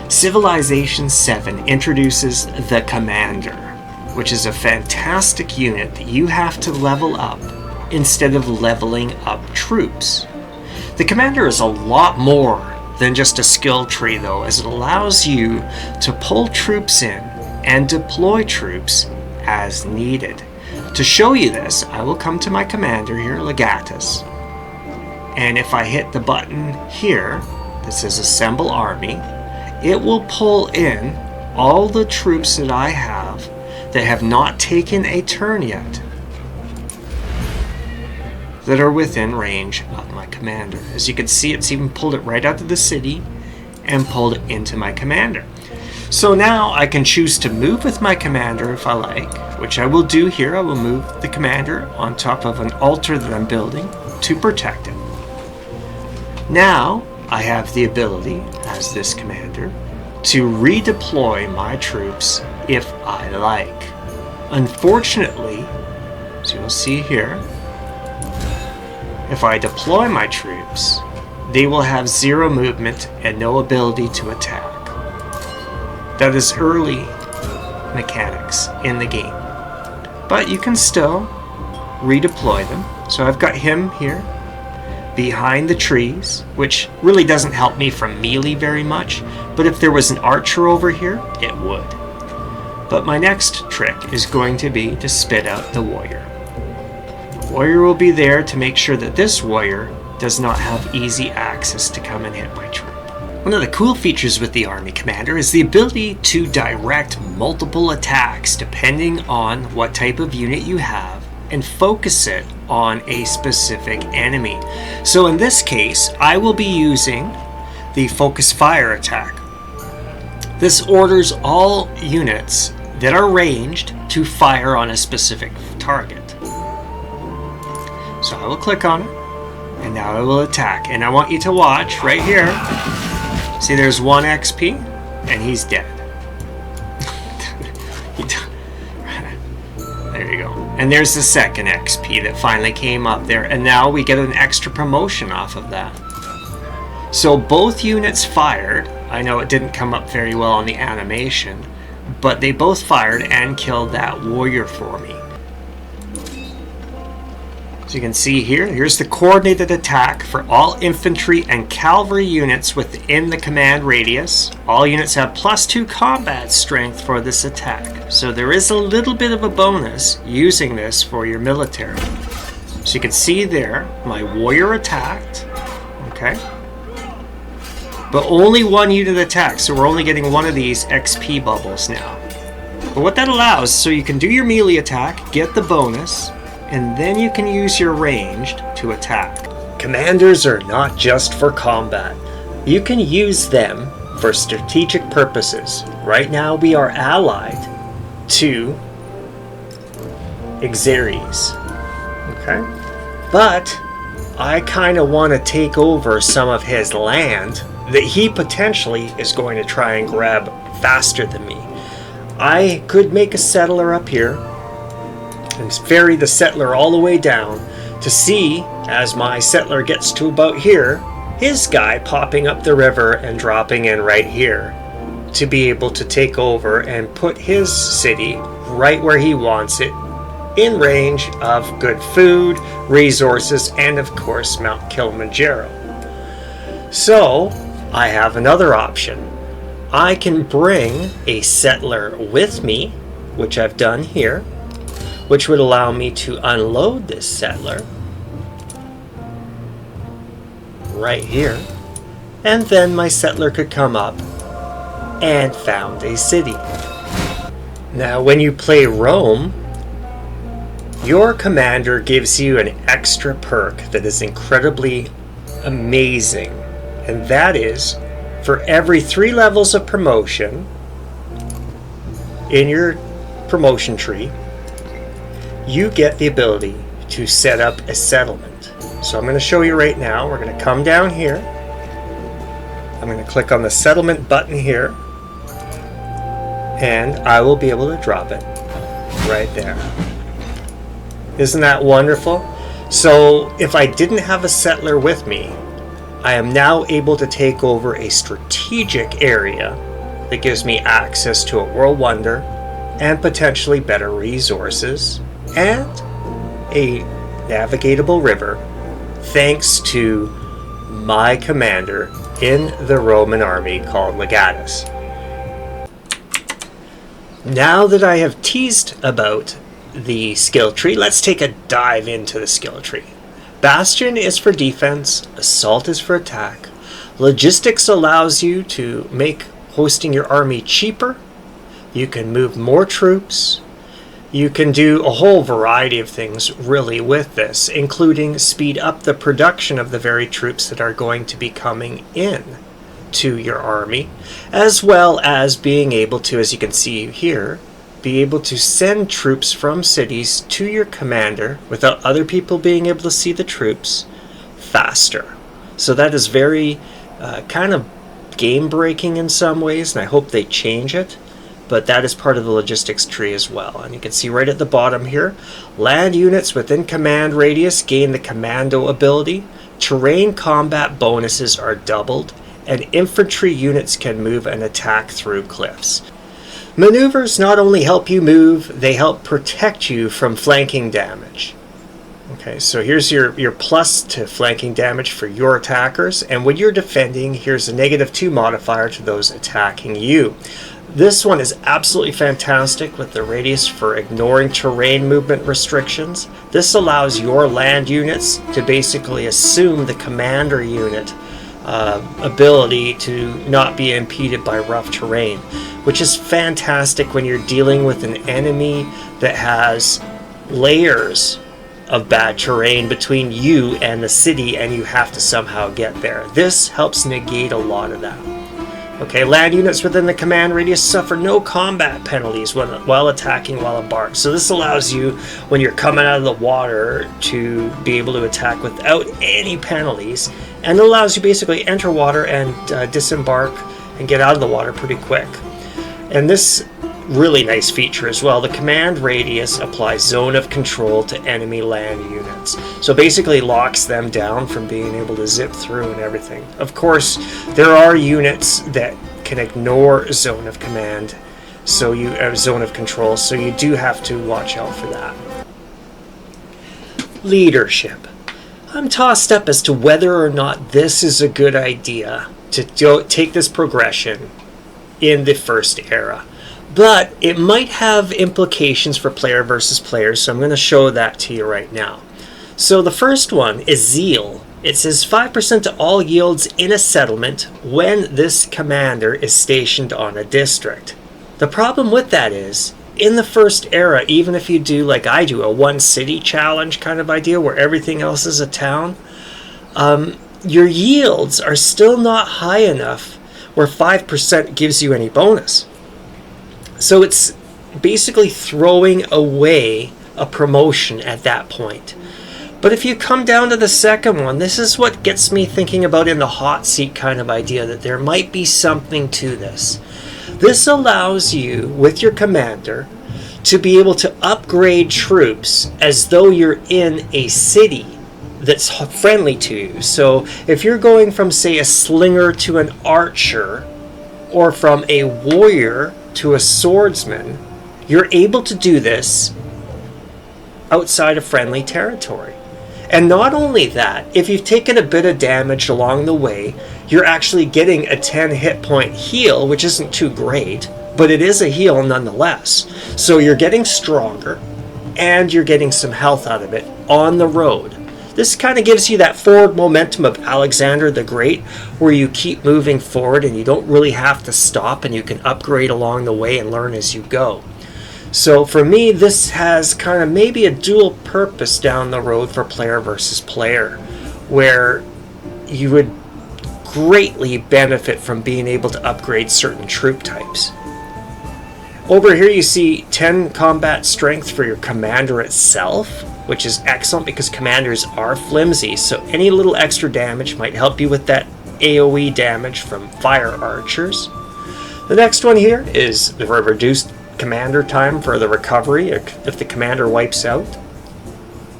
Civilization VII introduces the Commander, which is a fantastic unit that you have to level up instead of leveling up troops. The Commander is a lot more than just a skill tree though, as it allows you to pull troops in and deploy troops as needed. To show you this, I will come to my Commander here, Legatus, and if I hit the button here that says Assemble Army, it will pull in all the troops that I have that have not taken a turn yet, that are within range of my Commander. As you can see, it's even pulled it right out of the city and pulled it into my Commander. So now I can choose to move with my Commander if I like, which I will do here. I will move the Commander on top of an altar that I'm building to protect it. Now I have the ability, as this Commander, to redeploy my troops if I like. Unfortunately, as you will see here, if I deploy my troops, they will have 0 movement and no ability to attack. That is early mechanics in the game. But you can still redeploy them. So I've got him here behind the trees, which really doesn't help me from melee very much, but if there was an archer over here, it would. But my next trick is going to be to spit out the warrior. The warrior will be there to make sure that this warrior does not have easy access to come and hit my troop. One of the cool features with the Army Commander is the ability to direct multiple attacks depending on what type of unit you have and focus it on a specific enemy. So in this case, I will be using the focus fire attack. This orders all units that are ranged to fire on a specific target. So I will click on it, and now I will attack. And I want you to watch right here. See, there's 1 XP, and he's dead. There you go. And there's the second XP that finally came up there, and now we get an extra promotion off of that. So both units fired. I know it didn't come up very well on the animation, but they both fired and killed that warrior for me. So you can see here, here's the coordinated attack for all infantry and cavalry units within the command radius. All units have +2 combat strength for this attack. So there is a little bit of a bonus using this for your military. So you can see there, my warrior attacked, okay? But only 1 unit attacked, so we're only getting 1 of these XP bubbles now. But what that allows, so you can do your melee attack, get the bonus, and then you can use your ranged to attack. Commanders are not just for combat. You can use them for strategic purposes. Right now we are allied to Xeres. Okay? But I kind of want to take over some of his land that he potentially is going to try and grab faster than me. I could make a settler up here and ferry the settler all the way down to see, as my settler gets to about here, his guy popping up the river and dropping in right here to be able to take over and put his city right where he wants it, in range of good food, resources, and of course Mount Kilimanjaro. So I have another option. I can bring a settler with me, which I've done here, which would allow me to unload this settler right here, and then my settler could come up and found a city. Now when you play Rome, your commander gives you an extra perk that is incredibly amazing, and that is for every 3 levels of promotion in your promotion tree, you get the ability to set up a settlement. So I'm going to show you right now. We're going to come down here. I'm going to click on the settlement button here, and I will be able to drop it right there. Isn't that wonderful? So if I didn't have a settler with me, I am now able to take over a strategic area that gives me access to a world wonder and potentially better resources and a navigatable river thanks to my commander in the Roman army called Legatus. Now that I have teased about the skill tree, let's take a dive into the skill tree. Bastion is for defense, assault is for attack. Logistics allows you to make hosting your army cheaper. You can move more troops. You can do a whole variety of things really with this, including speed up the production of the very troops that are going to be coming in to your army, as well as being able to, as you can see here, be able to send troops from cities to your commander without other people being able to see the troops faster. So that is very kind of game breaking in some ways, and I hope they change it. But that is part of the logistics tree as well. And you can see right at the bottom here, land units within command radius gain the commando ability, terrain combat bonuses are doubled, and infantry units can move and attack through cliffs. Maneuvers not only help you move, they help protect you from flanking damage. Okay, so here's your plus to flanking damage for your attackers, and when you're defending, here's a -2 modifier to those attacking you. This one is absolutely fantastic with the radius for ignoring terrain movement restrictions. This allows your land units to basically assume the commander unit ability to not be impeded by rough terrain, which is fantastic when you're dealing with an enemy that has layers of bad terrain between you and the city and you have to somehow get there. This helps negate a lot of that. Okay, land units within the command radius suffer no combat penalties while attacking while embarked. So this allows you, when you're coming out of the water, to be able to attack without any penalties, and it allows you basically enter water and disembark and get out of the water pretty quick. And this really nice feature as well, the command radius applies zone of control to enemy land units. So basically locks them down from being able to zip through and everything. Of course, there are units that can ignore zone of command, so you zone of control, so you do have to watch out for that. Leadership. I'm tossed up as to whether or not this is a good idea to take this progression in the first era. But it might have implications for player versus player, so I'm going to show that to you right now. So the first one is Zeal. It says 5% to all yields in a settlement when this commander is stationed on a district. The problem with that is, in the first era, even if you do, like I do, a one city challenge kind of idea where everything else is a town, your yields are still not high enough where 5% gives you any bonus. So it's basically throwing away a promotion at that point. But if you come down to the second one, this is what gets me thinking about in the hot seat kind of idea, that there might be something to this. This allows you, with your commander, to be able to upgrade troops as though you're in a city that's friendly to you. So if you're going from, say, a slinger to an archer, or from a warrior to a swordsman, you're able to do this outside of friendly territory. And not only that, if you've taken a bit of damage along the way, you're actually getting a 10 hit point heal, which isn't too great, but it is a heal nonetheless. So you're getting stronger, and you're getting some health out of it on the road. This kind of gives you that forward momentum of Alexander the Great, where you keep moving forward and you don't really have to stop, and you can upgrade along the way and learn as you go. So for me, this has kind of maybe a dual purpose down the road for player versus player, where you would greatly benefit from being able to upgrade certain troop types. Over here you see 10 combat strength for your commander itself, which is excellent because commanders are flimsy, so any little extra damage might help you with that AoE damage from fire archers. The next one here is the reduced commander time for the recovery if the commander wipes out.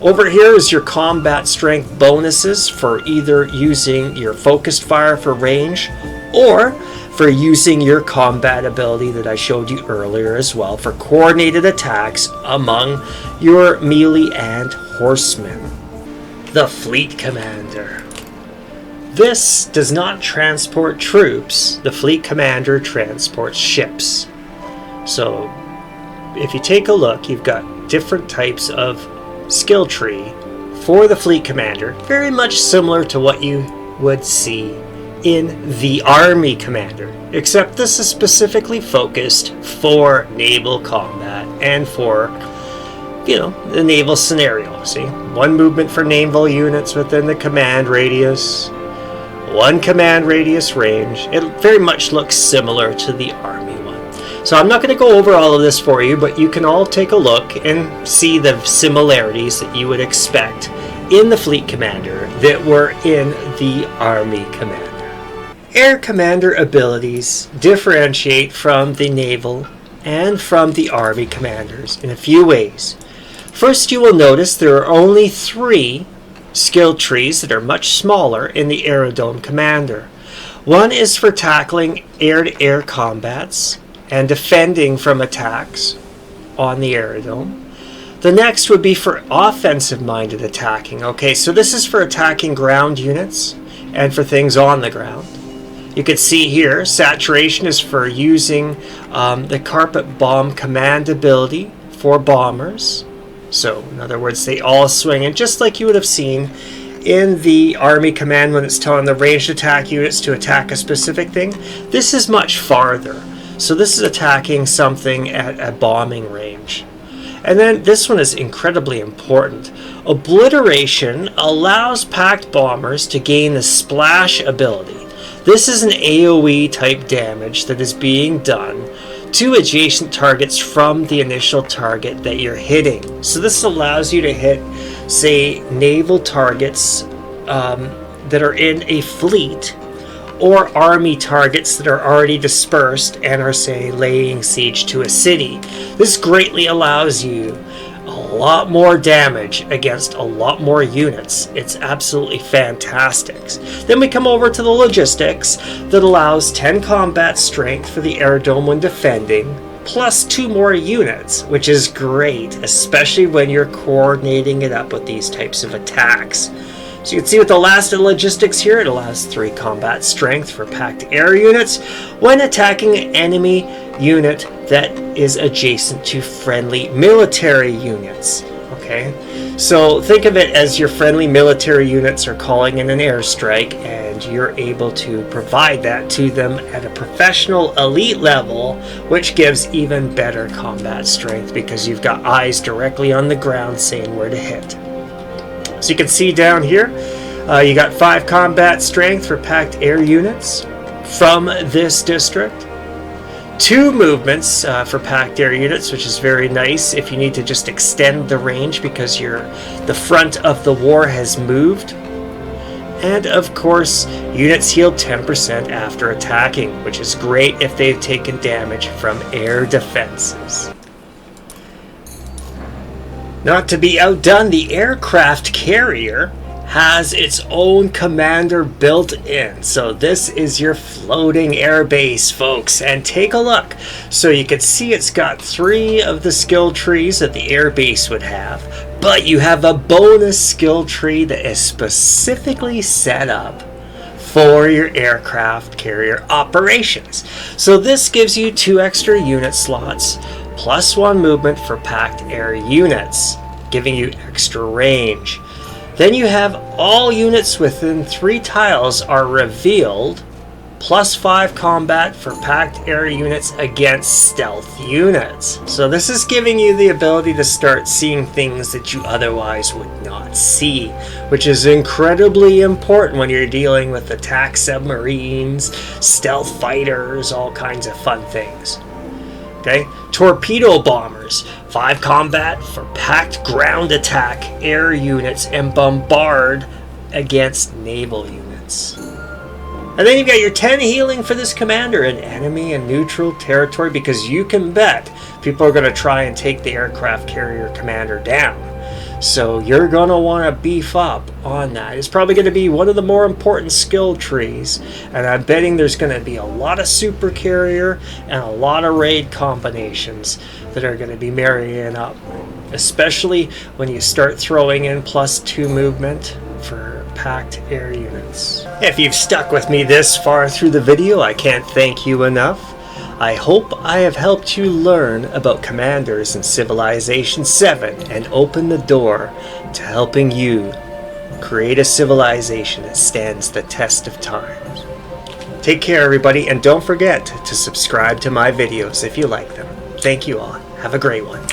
Over here is your combat strength bonuses for either using your focused fire for range or for using your combat ability that I showed you earlier as well, for coordinated attacks among your melee and horsemen. The Fleet Commander. This does not transport troops. The Fleet Commander transports ships. So if you take a look, you've got different types of skill tree for the Fleet Commander, very much similar to what you would see in the Army Commander, except this is specifically focused for naval combat and for, the naval scenario. See, one movement for naval units within the command radius, one command radius range. It very much looks similar to the Army one. So I'm not going to go over all of this for you, but you can all take a look and see the similarities that you would expect in the Fleet Commander that were in the Army Commander. Air Commander abilities differentiate from the Naval and from the Army Commanders in a few ways. First, you will notice there are only 3 skill trees that are much smaller in the Aerodrome Commander. One is for tackling air-to-air combats and defending from attacks on the aerodrome. The next would be for offensive-minded attacking. Okay, so this is for attacking ground units and for things on the ground. You can see here, saturation is for using the carpet bomb command ability for bombers. So, in other words, they all swing, and just like you would have seen in the Army Command when it's telling the ranged attack units to attack a specific thing, this is much farther. So this is attacking something at a bombing range. And then this one is incredibly important. Obliteration allows packed bombers to gain the splash ability. This is an AoE type damage that is being done to adjacent targets from the initial target that you're hitting. So this allows you to hit, say, naval targets that are in a fleet, or army targets that are already dispersed and are, say, laying siege to a city. This greatly allows you a lot more damage against a lot more units. It's absolutely fantastic. Then we come over to the logistics that allows 10 combat strength for the aerodrome when defending, plus 2 more units, which is great, especially when you're coordinating it up with these types of attacks. So you can see with the last of the logistics here, it allows 3 combat strength for packed air units when attacking an enemy unit that is adjacent to friendly military units. Okay, so think of it as your friendly military units are calling in an airstrike, and you're able to provide that to them at a professional elite level, which gives even better combat strength because you've got eyes directly on the ground saying where to hit. So you can see down here, you got 5 combat strength for packed air units from this district. 2 movements for packed air units, which is very nice if you need to just extend the range because the front of the war has moved. And of course, units heal 10% after attacking, which is great if they've taken damage from air defenses. Not to be outdone, the aircraft carrier has its own commander built in. So this is your floating air base, folks, and take a look. So you can see it's got 3 of the skill trees that the air base would have, but you have a bonus skill tree that is specifically set up for your aircraft carrier operations. So this gives you 2 extra unit slots plus 1 movement for packed air units, giving you extra range. Then you have all units within 3 tiles are revealed, plus 5 combat for packed air units against stealth units. So this is giving you the ability to start seeing things that you otherwise would not see, which is incredibly important when you're dealing with attack submarines, stealth fighters, all kinds of fun things. Okay, torpedo bombers, 5 combat for packed ground attack air units and bombard against naval units. And then you've got your 10 healing for this commander in enemy and neutral territory, because you can bet people are going to try and take the aircraft carrier commander down. So you're going to want to beef up on that. It's probably going to be one of the more important skill trees. And I'm betting there's going to be a lot of super carrier and a lot of raid combinations that are going to be marrying up. Especially when you start throwing in +2 movement for packed air units. If you've stuck with me this far through the video, I can't thank you enough. I hope I have helped you learn about commanders in Civilization VII and open the door to helping you create a civilization that stands the test of time. Take care, everybody, and don't forget to subscribe to my videos if you like them. Thank you all. Have a great one.